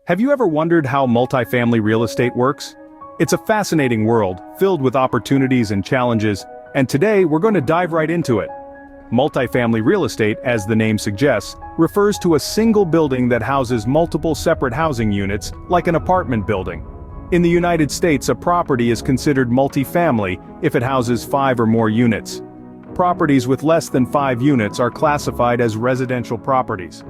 Have you ever wondered how multifamily real estate works? It's a fascinating world, filled with opportunities and challenges, and today we're going to dive right into it. Multifamily real estate, as the name suggests, refers to a single building that houses multiple separate housing units, like an apartment building. In the United States, a property is considered multifamily if it houses 5 or more units. Properties with less than 5 units are classified as residential properties.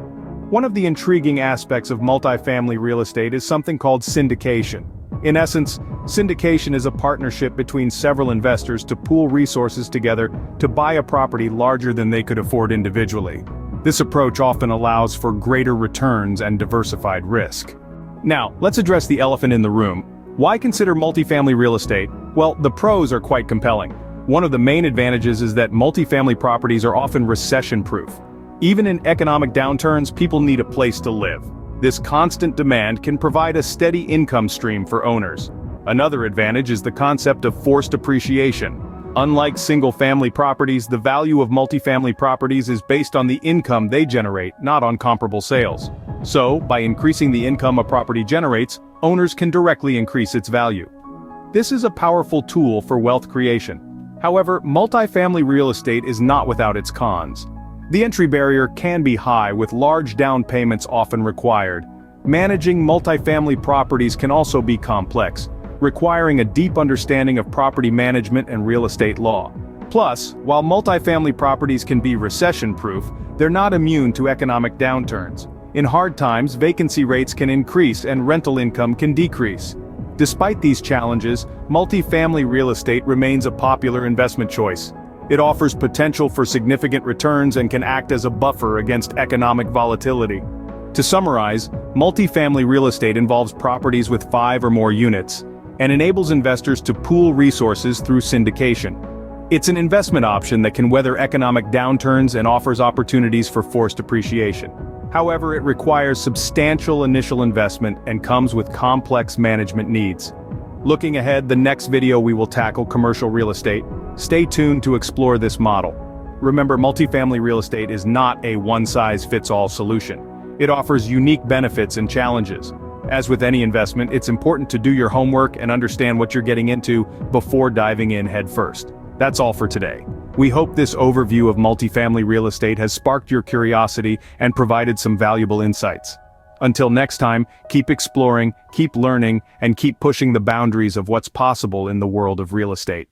One of the intriguing aspects of multifamily real estate is something called syndication. In essence, syndication is a partnership between several investors to pool resources together to buy a property larger than they could afford individually. This approach often allows for greater returns and diversified risk. Now, let's address the elephant in the room. Why consider multifamily real estate? Well, the pros are quite compelling. One of the main advantages is that multifamily properties are often recession-proof. Even in economic downturns, people need a place to live. This constant demand can provide a steady income stream for owners. Another advantage is the concept of forced appreciation. Unlike single-family properties, the value of multifamily properties is based on the income they generate, not on comparable sales. So, by increasing the income a property generates, owners can directly increase its value. This is a powerful tool for wealth creation. However, multifamily real estate is not without its cons. The entry barrier can be high, with large down payments often required. Managing multifamily properties can also be complex, requiring a deep understanding of property management and real estate law. Plus, while multifamily properties can be recession-proof, they're not immune to economic downturns. In hard times, vacancy rates can increase and rental income can decrease. Despite these challenges, multifamily real estate remains a popular investment choice. It offers potential for significant returns and can act as a buffer against economic volatility. To summarize, multifamily real estate involves properties with 5 or more units, and enables investors to pool resources through syndication. It's an investment option that can weather economic downturns and offers opportunities for forced appreciation. However, it requires substantial initial investment and comes with complex management needs. Looking ahead, the next video we will tackle commercial real estate. Stay tuned to explore this model. Remember, multifamily real estate is not a one-size-fits-all solution. It offers unique benefits and challenges. As with any investment, it's important to do your homework and understand what you're getting into before diving in headfirst. That's all for today. We hope this overview of multifamily real estate has sparked your curiosity and provided some valuable insights. Until next time, keep exploring, keep learning, and keep pushing the boundaries of what's possible in the world of real estate.